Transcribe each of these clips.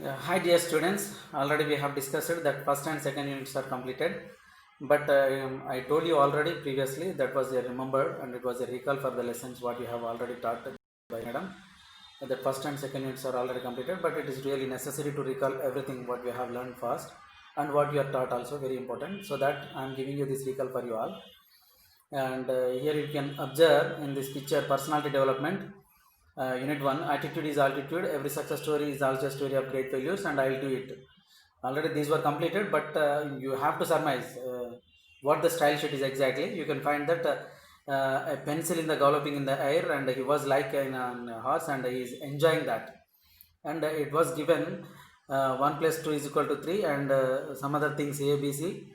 Hi dear students, already we have discussed that first and second units are completed, but I told you already previously that was a remember and it was a recall for the lessons what you have already taught by madam. The first and second units are already completed, but it is really necessary to recall everything what we have learned first and what you are taught also very important. So that I am giving you this recall for you all. And here you can observe in this picture personality development. Unit 1 attitude is altitude, every success story is also a story of great failures, and I will do it. Already these were completed, but you have to surmise what the style sheet is exactly. You can find that a pencil in the galloping in the air, and he was like in a horse and he is enjoying that. And it was given 1 plus 2 is equal to 3, and some other things A, B, C,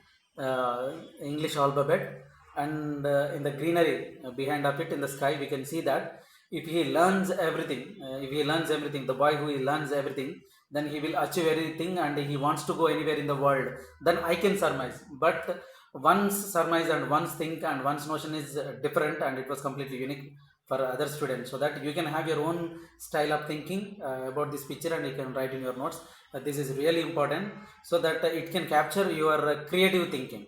English alphabet. And in the greenery behind of it in the sky, we can see that if he learns everything, the boy who learns everything, then he will achieve everything and he wants to go anywhere in the world. Then I can surmise. But one's surmise and one's think and one's notion is different, and it was completely unique for other students, so that you can have your own style of thinking about this picture and you can write in your notes. This is really important, so that it can capture your creative thinking.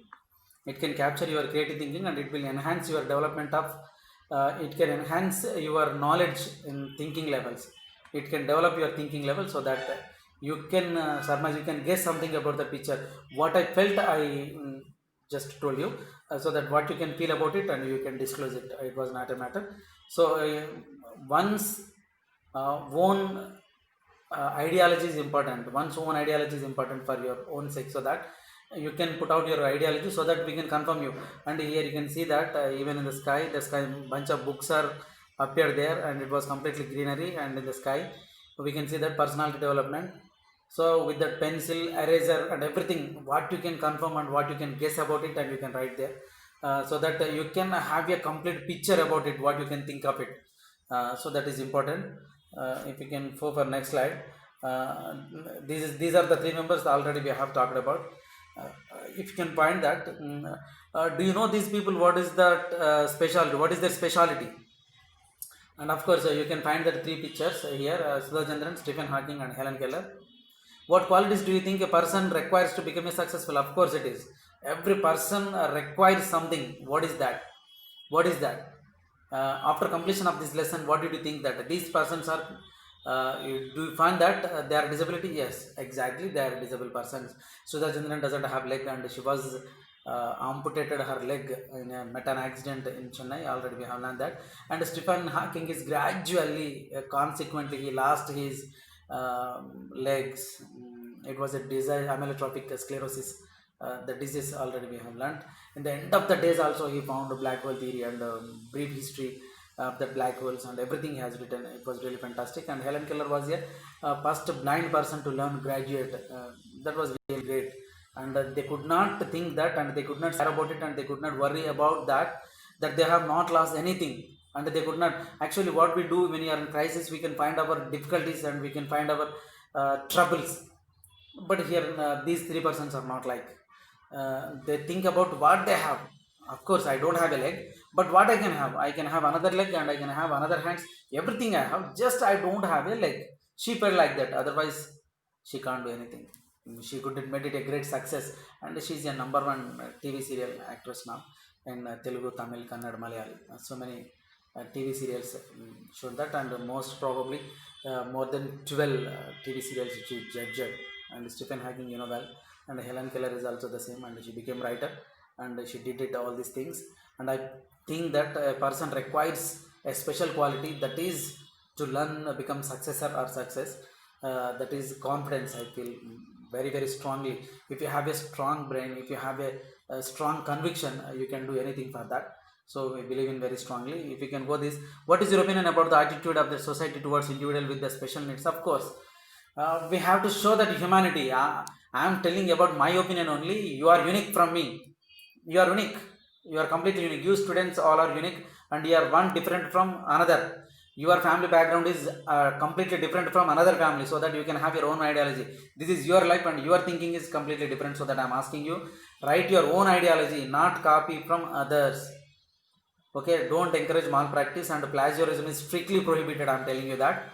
It can capture your creative thinking and it will enhance your development of it can enhance your knowledge in thinking levels. It can develop your thinking level, so that you can surmise, you can guess something about the picture. What I felt, I just told you, so that what you can feel about it and you can disclose it. It was not a matter. So one's own ideology is important. One's own ideology is important for your own sake, so that you can put out your ideology so that we can confirm you. And here you can see that even in the sky bunch of books are appeared there, and it was completely greenery. And in the sky we can see that personality development. So with that pencil, eraser and everything, what you can confirm and what you can guess about it, and you can write there, so that you can have a complete picture about it, what you can think of it. So that is important. If you can go for next slide. uh, these are the three members already we have talked about. If you can find that, do you know these people, what is that specialty, what is their specialty? And of course you can find that three pictures here: Sudha Chandran, Stephen Hawking and Helen Keller. What qualities do you think a person requires to become a successful? Of course it is, every person requires something. What is that? What is that? After completion of this lesson, what did you think that these persons are, do you find that they are disability? Yes, exactly, they are disabled persons. Sudha Chandran doesn't have leg, and she was amputated her leg in a met an accident in Chennai. Already we have learned that. And Stephen Hawking is gradually, consequently he lost his legs. It was a disease, amyotrophic sclerosis, the disease already we have learned. In the end of the days also he found a black hole theory and brief history of the black holes, and everything he has written. It was really fantastic. And Helen Keller was a first blind person to learn graduate. That was really great. And they could not think that, and they could not care about it, and they could not worry about that they have not lost anything. And they could not, actually what we do when you are in crisis, we can find our difficulties and we can find our troubles. But here these three persons are not like, they think about what they have. Of course I don't have a leg, but what I can have, I can have another leg and I can have another hands, everything I have, just I don't have a leg. She felt like that, otherwise she can't do anything. She could have made it a great success, and she's a number one TV serial actress now in Telugu, Tamil, Kannada, Malayali. So many TV serials showed that, and most probably more than 12 TV serials she judged. And Stephen Hawking, you know well, and Helen Keller is also the same, and she became writer, and she did it all these things. And I think that a person requires a special quality, that is to learn, become successor or success. That is confidence, I feel very very strongly. If you have a strong brain, if you have a strong conviction, you can do anything for that. So we believe in very strongly. If you can go this, what is your opinion about the attitude of the society towards individual with the special needs? Of course we have to show that humanity. I am telling about my opinion only. You are unique from me. You are unique. You are completely unique. You students all are unique, and you are one different from another. Your family background is completely different from another family, so that you can have your own ideology. This is your life, and your thinking is completely different, so that I am asking you, write your own ideology, not copy from others. Okay, don't encourage malpractice, and plagiarism is strictly prohibited, I'm telling you that.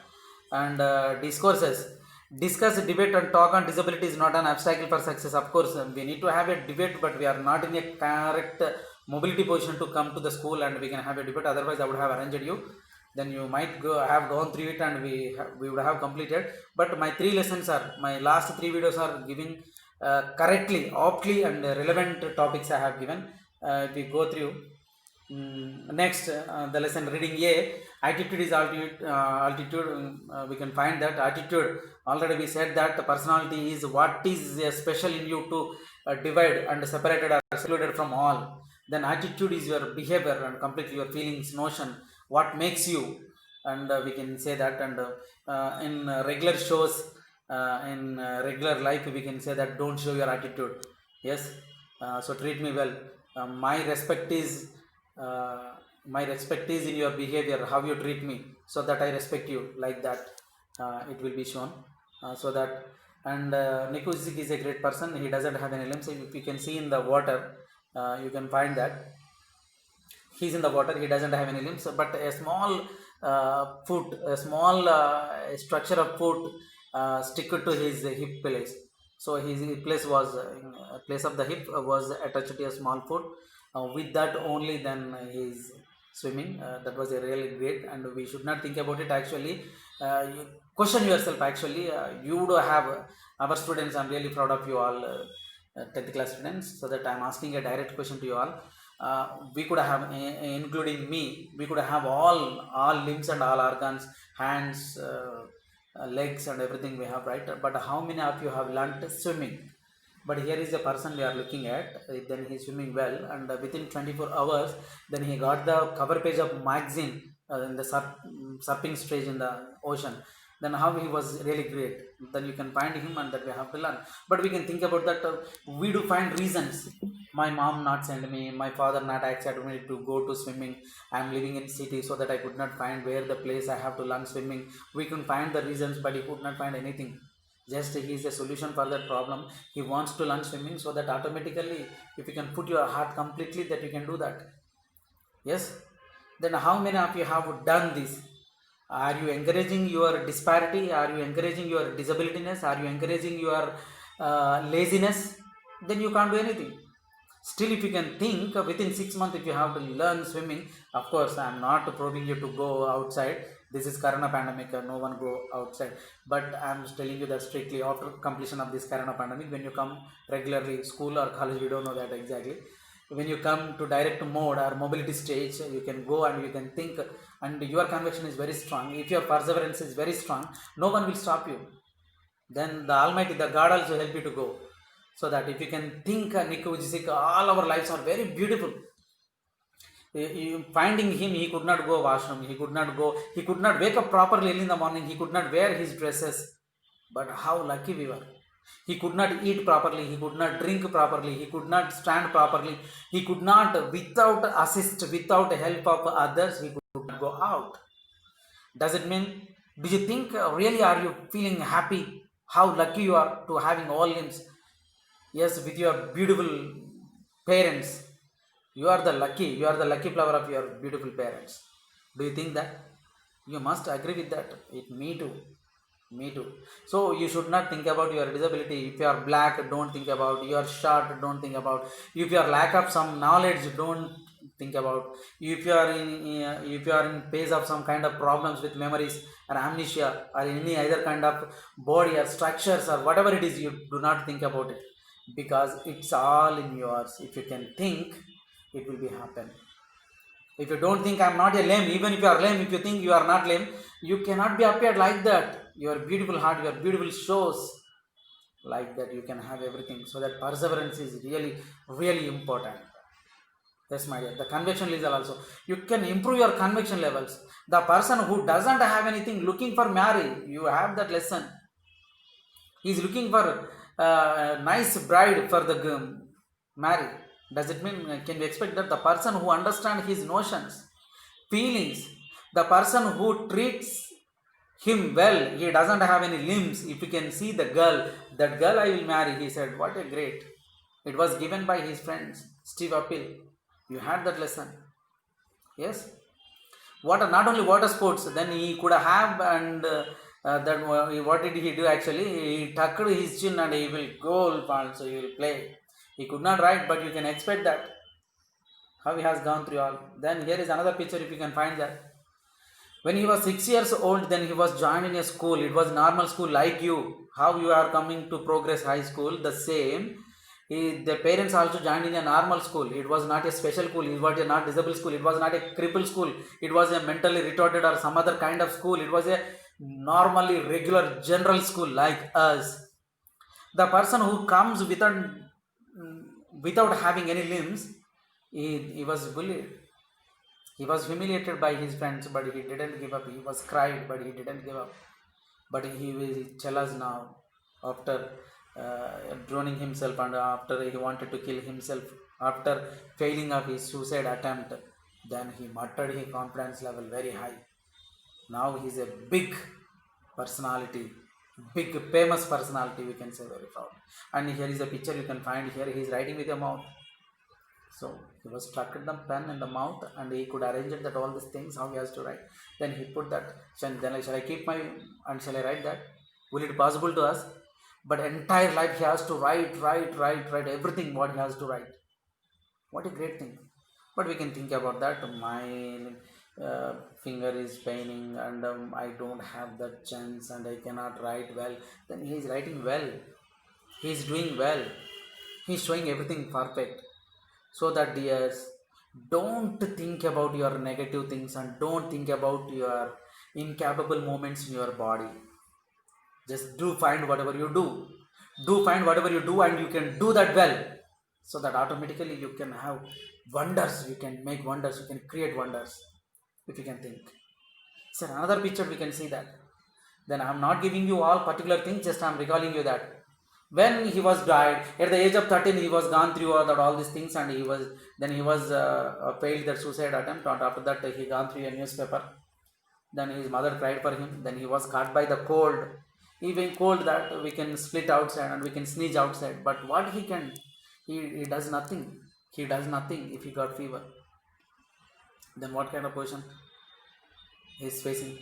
And discourses, Discuss, debate and talk on disability is not an obstacle for success. Of course, we need to have a debate, but we are not in a correct mobility position to come to the school and we can have a debate. Otherwise, I would have arranged you. Then you might have gone through it and we would have completed. But my 3 lessons are, my last 3 videos are giving correctly, aptly and relevant topics I have given. If we go through, next, the lesson reading A, attitude is altitude. We can find that attitude. Already we said that the personality is what is special in you to divide and separated or excluded from all. Then attitude is your behavior and completely your feelings, notion, what makes you, and we can say that. And in regular shows, in regular life, we can say that don't show your attitude. Yes, so treat me well. My respect is in your behavior, how you treat me, so that I respect you, like that. It will be shown, so that. And Nikuzik is a great person. He doesn't have any limbs. If you can see in the water, you can find that he's in the water. He doesn't have any limbs, but a small foot, a small structure of foot stick to his hip place. So his place was place of the hip was attached to a small foot. With that only, then he is swimming. That was a really great, and we should not think about it. Actually, you question yourself. Actually, you would have our students. I'm really proud of you all, 10th class students. So that I'm asking a direct question to you all. We could have, including me, we could have all limbs and all organs, hands, legs and everything we have, right? But how many of you have learnt swimming? But here is the person we are looking at. Then he is swimming well, and within 24 hours, then he got the cover page of magazine in the surfing stage in the ocean. Then how he was really great. Then you can find him, and that we have to learn. But we can think about that. We do find reasons. My mom not send me, my father not accept me to go to swimming. I am living in city, so that I could not find where the place I have to learn swimming. We can find the reasons, but he could not find anything. Just he is a solution for that problem. He wants to learn swimming, so that automatically, if you can put your heart completely, that you can do that. Yes. Then how many of you have done this? Are you encouraging your disparity? Are you encouraging your disabilityness? Are you encouraging your laziness? Then you can't do anything. Still, if you can think within 6 months, if you have to learn swimming, of course, I am not probing you to go outside. This is Corona pandemic, no one go outside. But I am telling you that strictly after completion of this Corona pandemic, when you come regularly, school or college, we don't know that exactly. When you come to direct mode or mobility stage, you can go and you can think, and your conviction is very strong. If your perseverance is very strong, no one will stop you. Then the Almighty, the God also help you to go. So that if you can think, Niku, all our lives are very beautiful. Finding him, he could not go washroom, he could not wake up properly early in the morning, he could not wear his dresses. But how lucky we were. He could not eat properly, he could not drink properly, he could not stand properly, he could not, without assist, without help of others, he could not go out. Does it mean, do you think really are you feeling happy? How lucky you are to having all limbs? Yes, with your beautiful parents. You are the lucky flower of your beautiful parents. Do you think that? You must agree with that. Me too. Me too. So you should not think about your disability. If you are black, don't think about. You are short, don't think about. If you are lack of some knowledge, don't think about. If you are in phase of some kind of problems with memories or amnesia or any other kind of body or structures or whatever it is, you do not think about it, because it's all in yours. If you can think, it will be happen. If you don't think I'm not a lame, even if you are lame, if you think you are not lame, you cannot be appeared like that. Your beautiful heart, your beautiful shows, like that you can have everything. So that perseverance is really, really important. Yes, my dear. The conviction level also. You can improve your conviction levels. The person who doesn't have anything looking for marry, you have that lesson. He is looking for a nice bride for the marry. Does it mean, can we expect that the person who understands his notions, feelings, the person who treats him well, he doesn't have any limbs, if you can see the girl, that girl I will marry, he said, what a great. It was given by his friends, Steve Appel. You had that lesson. Yes. Not only water sports, then he could have and What did he do actually? He tucked his chin and he will goal also, he will play. He could not write, but you can expect that how he has gone through all. Then here is another picture if you can find that. When he was 6 years old, then he was joined in a school. It was normal school like you. How you are coming to Progress High School, the same. The parents also joined in a normal school. It was not a special school. It was a not disabled school. It was not a crippled school. It was a mentally retarded or some other kind of school. It was a normally regular general school like us. The person who comes without having any limbs, he was bullied. He was humiliated by his friends, but he didn't give up. He was cried, but he didn't give up. But he will tell us now, after drowning himself and after he wanted to kill himself, after failing of his suicide attempt, then he muttered his confidence level very high. Now he is a big personality, big famous personality, we can say, very proud. And here is a picture you can find here. He is writing with a mouth. So he was stuck the pen in the mouth and he could arrange it that all these things how he has to write. Then he put that. Then shall I keep my and shall I write that? Will it possible to us? But entire life he has to write everything what he has to write. What a great thing. But we can think about that. My finger is paining and I don't have that chance and I cannot write well. Then he is writing well. He is doing well. He is showing everything perfect. So that, dears, don't think about your negative things and don't think about your incapable moments in your body. Just do find whatever you do. Do find whatever you do and you can do that well. So that automatically you can have wonders. You can make wonders. You can create wonders. If you can think. So another picture we can see that. Then I am not giving you all particular things. Just I am recalling you that. When he was died at the age of 13, he was gone through all these things and he was failed that suicide attempt. And after that he gone through a newspaper. Then his mother cried for him. Then he was caught by the cold. Even cold that we can split outside and we can sneeze outside. But what he can, he does nothing. He does nothing if he got fever. Then what kind of position he is facing?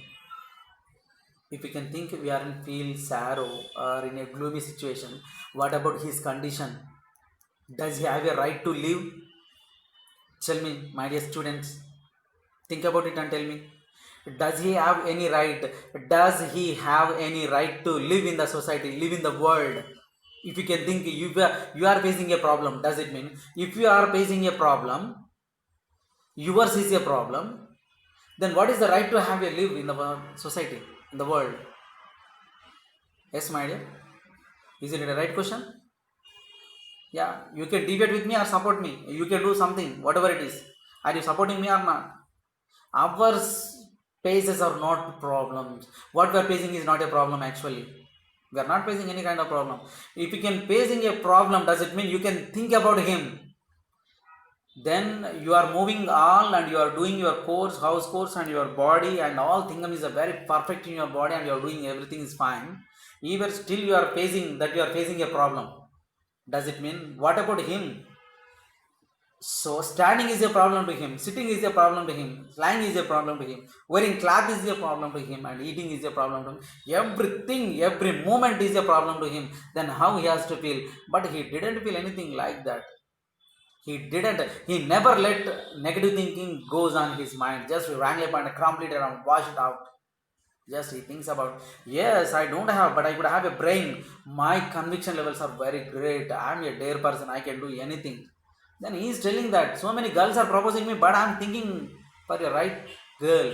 If we can think we are in feel sorrow or in a gloomy situation, what about his condition? Does he have a right to live? Tell me, my dear students, think about it and tell me. Does he have any right? Does he have any right to live in the society, live in the world? If you can think, you are facing a problem, does it mean if you are facing a problem, yours is a problem, then what is the right to have a live in the society, in the world? Yes, my dear. Is it a right question? Yeah, you can debate with me or support me. You can do something, whatever it is. Are you supporting me or not? Our paces are not problems. What we are facing is not a problem actually. We are not facing any kind of problem. If you can facing a problem, does it mean you can think about him? Then you are moving all and you are doing your course, house course and your body and all things is very perfect in your body and you are doing everything is fine. Even still you are facing a problem. Does it mean what about him? So standing is a problem to him, sitting is a problem to him, lying is a problem to him, wearing cloth is a problem to him, and eating is a problem to him. Everything, every moment is a problem to him. Then how he has to feel? But he didn't feel anything like that. He never let negative thinking goes on his mind. Just wrangle up and crumble it around, wash it out. Just he thinks about, yes, I don't have, but I could have a brain. My conviction levels are very great. I am a dare person. I can do anything. Then he is telling that so many girls are proposing me, but I am thinking for a right girl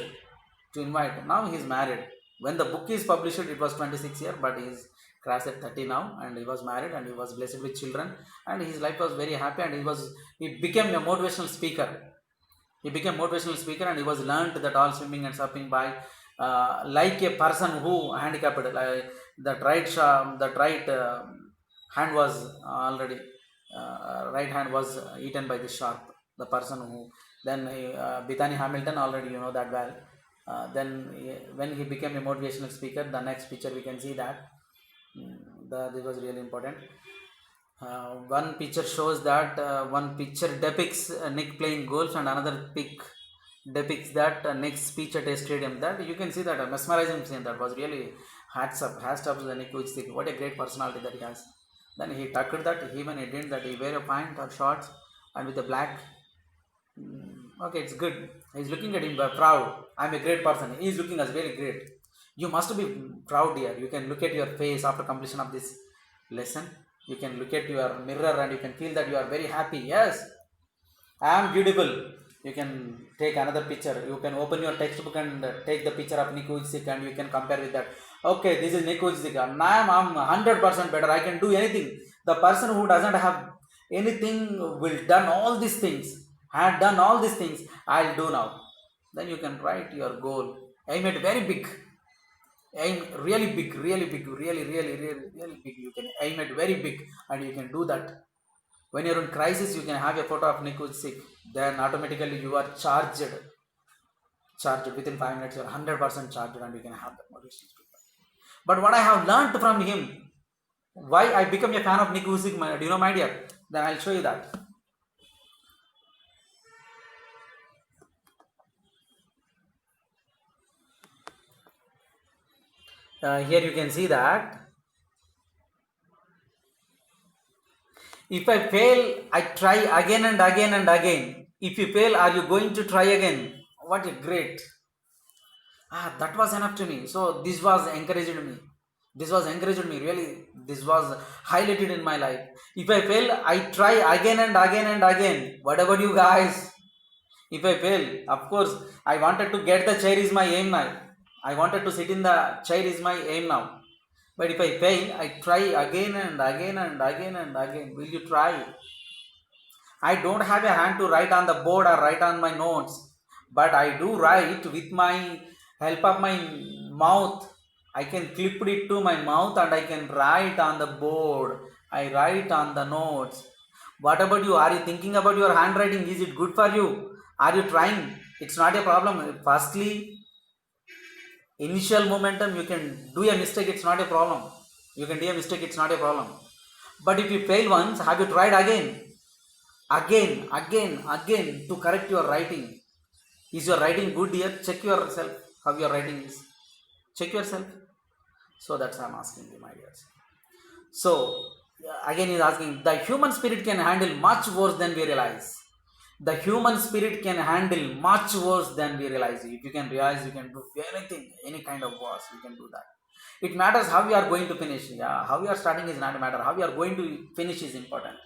to invite. Now he is married. When the book is published, it was 26 years, but he is crossed at 30 now, and he was married and he was blessed with children, and his life was very happy, and he became a motivational speaker. He became motivational speaker, and he was learned that all swimming and surfing by like a person who handicapped, that right hand was already right hand was eaten by the shark. The person who then Bethany Hamilton, already you know that well. When he became a motivational speaker, the next picture we can see that this was really important. One picture shows that one picture depicts Nick playing golf and another pic depicts that Nick's speech at a stadium. That you can see that mesmerizing scene. That was really hats up to the Nick Vujicic. What a great personality that he has. Then he tucked that, even he didn't that he wear a pant or shorts and with the black. Okay, it's good. He's looking at him proud. I'm a great person. He's looking as very great. You must be proud here. You can look at your face after completion of this lesson. You can look at your mirror and you can feel that you are very happy. Yes, I am beautiful. You can take another picture. You can open your textbook and take the picture of Nick Vujicic and you can compare with that. Okay, this is Nick Vujicic. I'm 100% better. I can do anything. The person who doesn't have anything will done all these things. Had done all these things. I'll do now. Then you can write your goal. Aim it very big. Aim really big, really big, really big. You can aim it very big and you can do that. When you're in crisis, you can have a photo of Nick Vujicic. Then automatically you are charged. Charged within 5 minutes, you're 100% charged and you can have that motivation. But what I have learned from him, why I become a fan of Nick Vujicic, do you know, my dear? Then I'll show you that. Here you can see that if I fail, I try again and again and again. If you fail, are you going to try again? What a great. That was enough to me. So this was encouraged me. This was encouraged me. Really, this was highlighted in my life. If I fail, I try again and again and again. What about you guys? If I fail, of course, I wanted to get the chair is my aim now. I wanted to sit in the chair is my aim now. But if I fail, I try again and again and again and again. Will you try? I don't have a hand to write on the board or write on my notes. But I do write with my help of my mouth. I can clip it to my mouth and I can write on the board. I write on the notes. What about you? Are you thinking about your handwriting? Is it good for you? Are you trying? It's not a problem. Firstly, initial momentum, you can do a mistake, it's not a problem. You can do a mistake, it's not a problem. But if you fail once, have you tried again? Again to correct your writing. Is your writing good here? Check yourself how your writing is. Check yourself. So that's I'm asking you, my dears. So again he's asking, the human spirit can handle much worse than we realize. The human spirit can handle much worse than we realize. If you can realize, you can do anything, any kind of worse, you can do that. It matters how you are going to finish. Yeah, how you are starting is not a matter. How you are going to finish is important.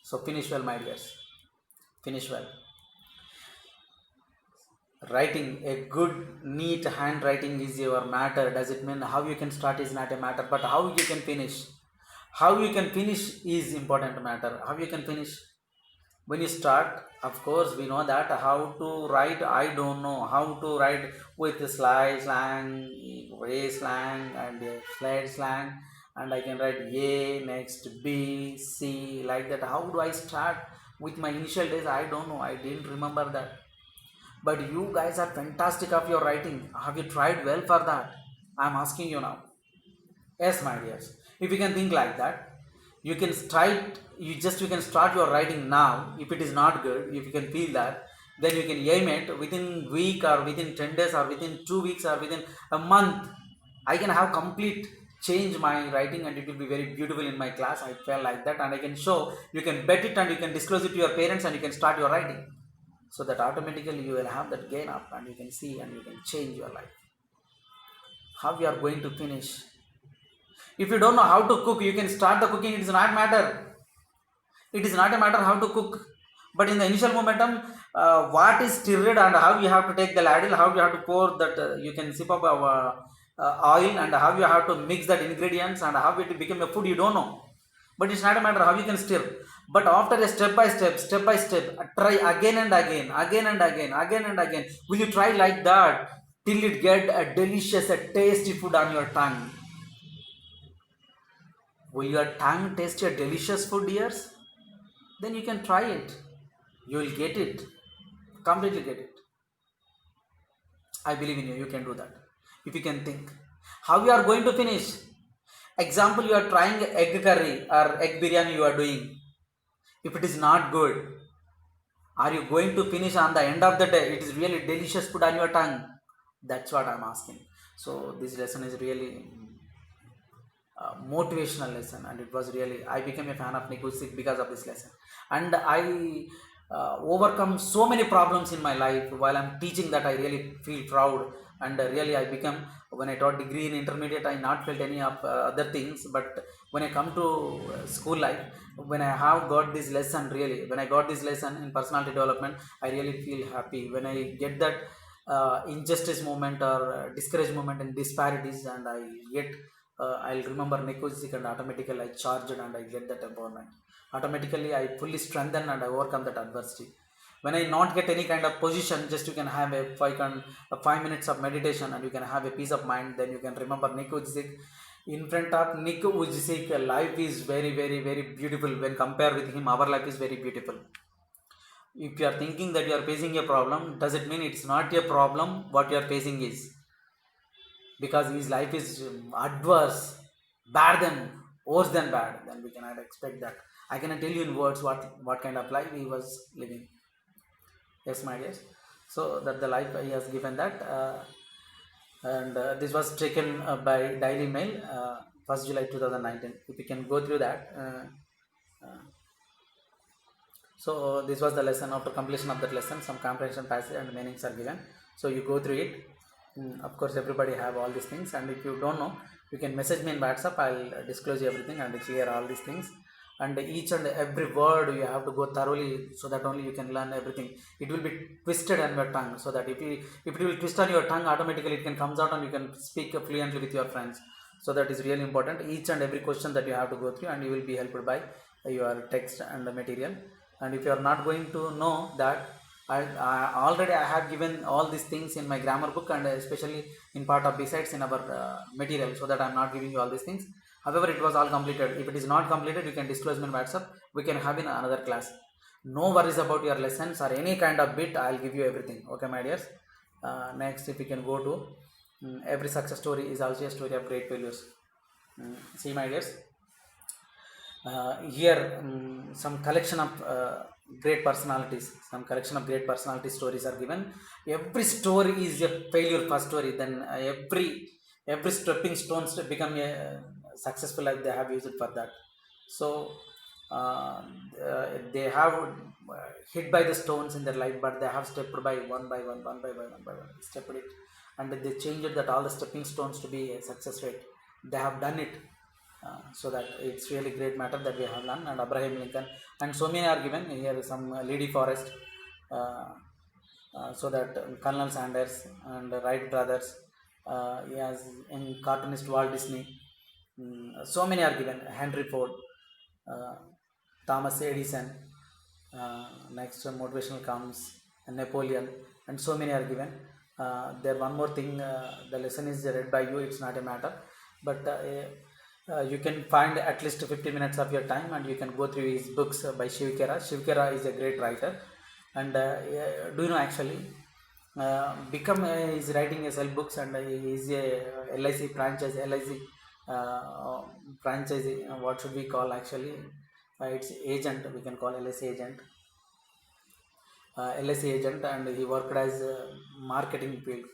So finish well, my dears. Finish well. Writing a good, neat handwriting is your matter. Does it mean how you can start is not a matter, but how you can finish. How you can finish is important matter. How you can finish. When you start, of course, we know that how to write, I don't know how to write with slide slang, way slang and slide slang, and I can write A, next B, C, like that. How do I start with my initial days? I don't know, I didn't remember that. But you guys are fantastic of your writing. Have you tried well for that? I'm asking you now. Yes, my dears. If you can think like that, you can start your writing now. If it is not good, if you can feel that, then you can aim it within week or within 10 days or within 2 weeks or within a month. I can have complete change my writing and it will be very beautiful in my class. I felt like that and I can show, you can bet it and you can disclose it to your parents and you can start your writing. So that automatically you will have that gain up and you can see and you can change your life. How you are going to finish. If you don't know how to cook, you can start the cooking. It is not matter. It is not a matter how to cook. But in the initial momentum, what is stirred and how you have to take the ladle, how you have to pour that, you can sip up oil and how you have to mix that ingredients and how it become a food, you don't know. But it's not a matter how you can stir. But after a step by step, try again and again. Will you try like that till it get a delicious, a tasty food on your tongue? Will your tongue taste a delicious food, dears? Then you can try it. You will get it. Completely get it. I believe in you. You can do that. If you can think. How you are going to finish? Example, you are trying egg curry or egg biryani you are doing. If it is not good, are you going to finish on the end of the day? It is really delicious food on your tongue. That's what I'm asking. So this lesson is really motivational lesson, and it was really, I became a fan of Nikusik because of this lesson. And I overcome so many problems in my life while I'm teaching, that I really feel proud. And really I become, when I taught degree in intermediate, I not felt any of other things. But when I come to school life, when I have got this lesson, really when I got this lesson in personality development, I really feel happy when I get that injustice moment or discourage moment and disparities, and I get I'll remember Nekozik, and automatically I charged and I get that empowerment. Automatically I fully strengthen and I overcome that adversity. When I not get any kind of position, just you can have a 5 minutes of meditation and you can have a peace of mind. Then you can remember Nico Ujicic. In front of Nico Ujicic, life is very, very, very beautiful. When compared with him, our life is very beautiful. If you are thinking that you are facing a problem, does it mean it's not a problem? What you are facing is, because his life is adverse, bad than worse than bad, then we cannot expect that. I cannot tell you in words what kind of life he was living. Yes, my dears. So that the life he has given that, and this was taken by Daily Mail, 1st July 2019. If you can go through that. So this was the lesson. After completion of that lesson, some comprehension passage and meanings are given. So you go through it. Of course, everybody have all these things, and if you don't know, you can message me in WhatsApp. I'll disclose everything and clear all these things. And each and every word you have to go thoroughly, so that only you can learn everything. It will be twisted on your tongue, so that if it will twist on your tongue, automatically it can comes out and you can speak fluently with your friends. So that is really important. Each and every question that you have to go through, and you will be helped by your text and the material. And if you are not going to know that, already I have given all these things in my grammar book, and especially in part of besides in our material, so that I am not giving you all these things. However, it was all completed. If it is not completed, you can disclose me in WhatsApp. We can have in another class. No worries about your lessons or any kind of bit. I'll give you everything. Okay, my dears. Next, if we can go to every success story is also a story of great failures. See, my dears. Here some collection of great personalities, some collection of great personality stories are given. Every story is a failure first story, then every stepping stones to become a successful life they have used for that. So they have hit by the stones in their life, but they have stepped by one by one, stepped it, and they changed that all the stepping stones to be a success rate. They have done it. So that it's really great matter that we have learned. And Abraham Lincoln, and so many are given here, some Lady Forest, so that Colonel Sanders and Wright brothers, yes, in cartoonist Walt Disney, so many are given. Henry Ford, uh, Thomas Edison, next motivational comes Napoleon, and so many are given. There one more thing, the lesson is read by you, it's not a matter, but you can find at least 50 minutes of your time, and you can go through his books by Shiv Khera. Shiv Khera is a great writer, and do you know, actually is writing a self books, and he is a LIC franchise, LIC franchise, what should we call actually, it's agent, we can call LIC agent, LIC agent, and he worked as marketing field.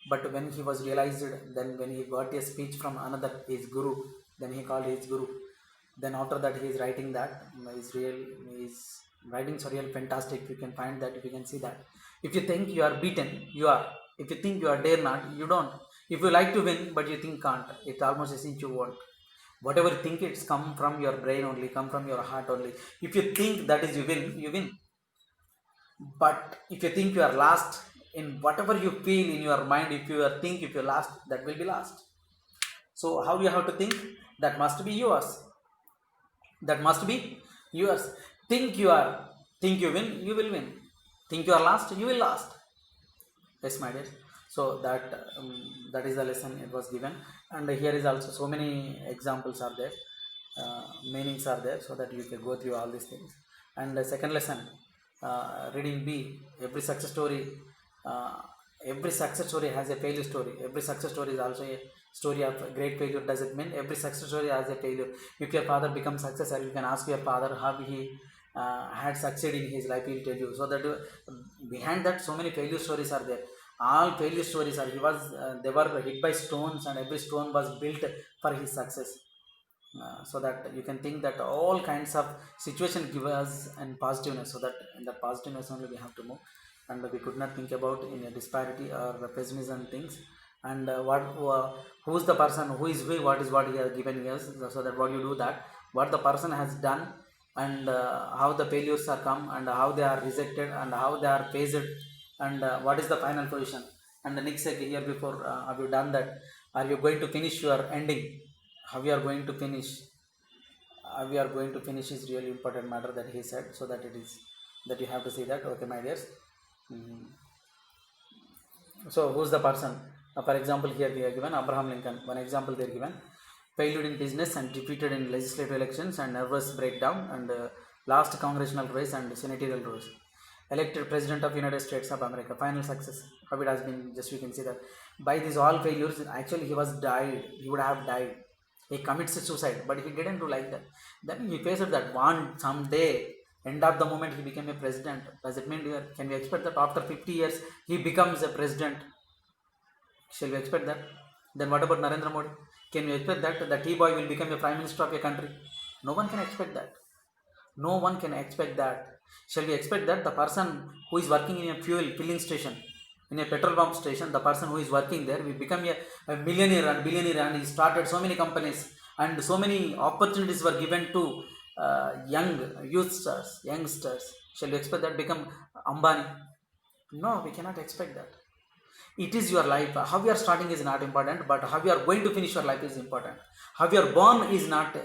But when he was realized, then when he got a speech from another, his guru, then he called his guru. Then after that he is writing that, his writings are really fantastic. You can find that, if you can see that. If you think you are beaten, you are. If you think you are dare not, you don't. If you like to win but you think can't, it's almost as if you won't. Whatever you think, it's come from your brain only, come from your heart only. If you think that is you win, you win. But if you think you are lost, in whatever you feel in your mind, if you think if you lost, that will be lost. So how you have to think? That must be yours. That must be yours. Think you win, you will win. Think you are lost, you will lost. Yes, my dear. So that is the lesson it was given, and here is also so many examples are there, meanings are there, so that you can go through all these things. And the second lesson, reading B, every success story. Every success story has a failure story. Every success story is also a story of great failure. Does it mean every success story has a failure? If your father becomes successful, you can ask your father how he had succeeded in his life. He will tell you. So that behind that, so many failure stories are there. All failure stories are, he was, they were hit by stones, and every stone was built for his success. So that you can think that all kinds of situation give us and positiveness, so that in the positiveness only we have to move, and we could not think about in a disparity or the pessimism things. And who's the person, who is we, what is what he has given us, so that what you do that, what the person has done, and how the failures are come, and how they are rejected, and how they are faced, and what is the final position. And the next year before, have you done that, are you going to finish your ending, how we are going to finish, we are going to finish is really important matter that he said, so that it is that you have to see that. Okay, my dears. Mhm. So who's the person? For example, here we are given Abraham Lincoln. One example they are given: failed in business and defeated in legislative elections and nervous breakdown, and last congressional race and senatorial race. Elected president of United States of America. Final success. How it has been. Just we can see that by these all failures, actually he was died. He would have died. He commits suicide, but he didn't do like that. Then he faced that one someday. End of the moment he became a president. Does it mean can we expect that after 50 years he becomes a president? Shall we expect that? Then what about Narendra Modi? Can we expect that the T-boy will become a prime minister of a country? No one can expect that. No one can expect that. Shall we expect that the person who is working in a fuel filling station, in a petrol pump station, the person who is working there will become a millionaire and billionaire, and he started so many companies, and so many opportunities were given to youngsters. Shall we expect that become Ambani? No, we cannot expect that. It is your life. How you are starting is not important, but how you are going to finish your life is important. How you are born is not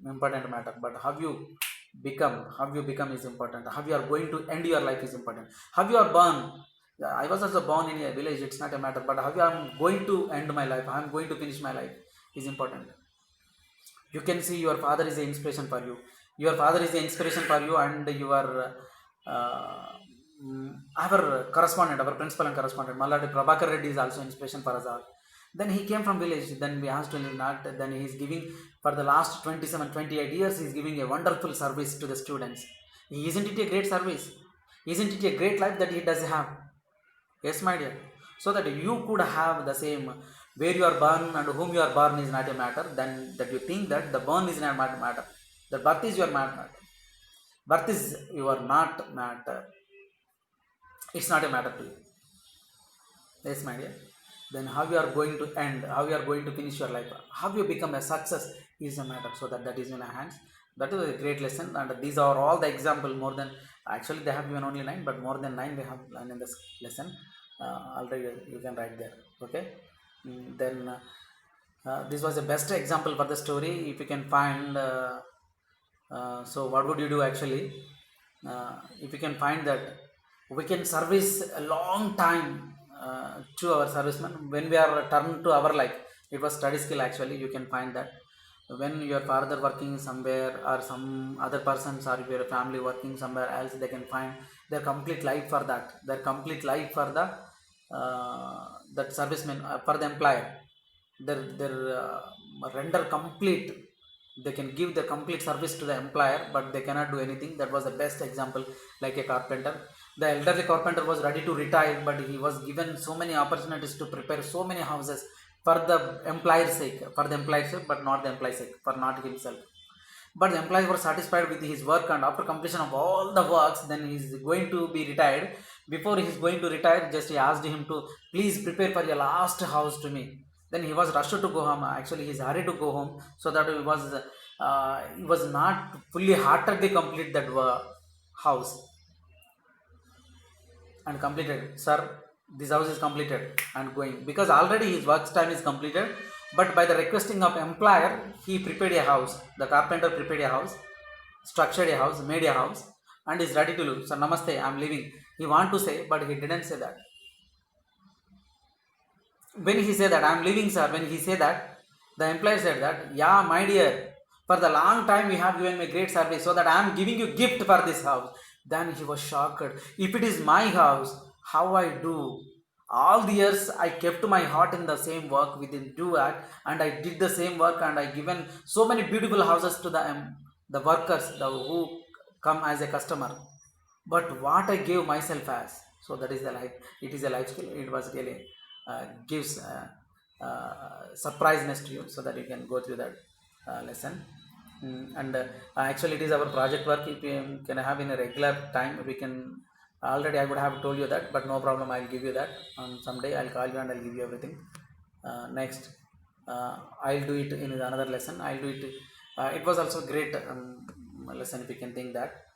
important matter, but how you become is important. How you are going to end your life is important. How you are born. I was also born in a village. It's not a matter, but how I am going to end my life, how I am going to finish my life is important. You can see your father is the inspiration for you. Your father is the inspiration for you, and your our correspondent, our principal and correspondent, Malladi Prabhakar Reddy is also inspiration for us all. Then he came from village, then we asked him not, then he is giving for the last 27, 28 years, he is giving a wonderful service to the students. Isn't it a great service? Isn't it a great life that he does have? Yes, my dear. So that you could have the same, where you are born and whom you are born is not a matter, then that you think that the born is not matter. The birth is your matter. Birth is your not matter. It's not a matter to you. Yes, my dear. Then how you are going to end, how you are going to finish your life, how you become a success is a matter. So that is in our hands. That is a great lesson, and these are all the example. More than, actually they have given only 9, but more than 9 we have learned in this lesson. Already you can write there. Okay. Then this was the best example for the story. If you can find, so what would you do actually? If you can find that we can service a long time to our servicemen when we are turned to our life. It was study skill actually. You can find that when your father working somewhere, or some other persons, or your family working somewhere else, they can find their complete life for that. Their complete life for the that serviceman, for the employer. Their render complete, they can give the complete service to the employer, but they cannot do anything. That was the best example. Like a carpenter, the elderly carpenter was ready to retire, but he was given so many opportunities to prepare so many houses for the employer's sake, but not the employee's sake, for not himself. But the employees were satisfied with his work, and after completion of all the works, then he is going to be retired. Before he is going to retire, just he asked him to please prepare for your last house to me. Then he was rushed to go home. Actually, he is hurried to go home, so that he was not fully heartedly complete that house and completed. Sir, this house is completed and going, because already his work time is completed. But by the requesting of employer, he prepared a house. The carpenter prepared a house, structured a house, made a house, and is ready to leave. So namaste, I am leaving. He want to say, but he didn't say that. When he said that I am leaving, sir, when he said that, the employer said that, yeah, my dear, for the long time you have given me great service, so that I am giving you gift for this house. Then he was shocked. If it is my house, how I do? All the years I kept my heart in the same work within do that, and I did the same work, and I given so many beautiful houses to the workers, who come as a customer. But what I gave myself as, So that is the life. It is a life skill. It was really gives surpriseness to you, so that you can go through that lesson. And actually it is our project work. If you can have in a regular time, we can, already I would have told you that, but no problem, I'll give you that on someday. I'll call you and I'll give you everything. Next, I'll do it in another lesson. I'll do it. It was also great lesson, if you can think that.